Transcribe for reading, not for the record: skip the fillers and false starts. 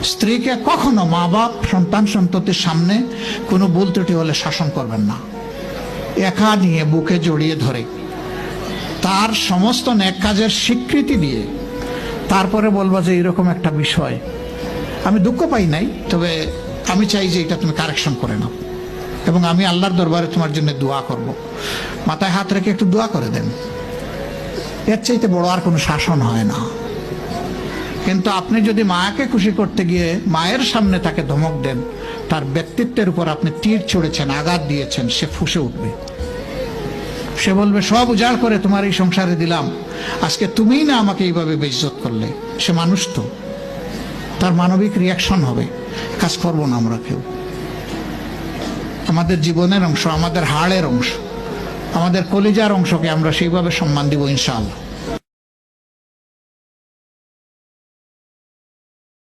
স্ত্রীকে কখনো মা বাপ সন্তান সন্ততির সামনে কোনো ভুল ত্রুটি হলে শাসন করবেন না। একা নিয়ে বুকে জড়িয়ে ধরে তার সমস্ত নেক কাজের স্বীকৃতি দিয়ে তারপরে বলবা যে এরকম একটা বিষয় আমি দুঃখ পাই নাই, তবে আমি চাই যে এটা তুমি কারেকশন করে নাও এবং আমি আল্লাহর দরবারে তোমার জন্য দোয়া করব। মাথায় হাত রেখে একটু দোয়া করে দেন। এর চাইতে বড় আর কোনো শাসন হয় না। কিন্তু আপনি যদি মাকে খুশি করতে গিয়ে মায়ের সামনে তাকে ধমক দেন, তার ব্যক্তিত্বের উপর আপনি তীর ছুঁড়েছেন, আঘাত দিয়েছেন, সে ফুঁসে উঠবে। সে বলবে সব উজাড় করে তোমার এই সংসারে দিলাম, আজকে তুমিই না আমাকে এইভাবে বেইজ্জত করলে। সে মানুষ তো, তার মানবিক রিয়াকশন হবে। কাজ করবো না আমরা কেউ। আমাদের জীবনের অংশ, আমাদের হাড়ের অংশ, আমাদের কলিজার অংশকে আমরা সেইভাবে সম্মান দিব ইনশাআল্লাহ।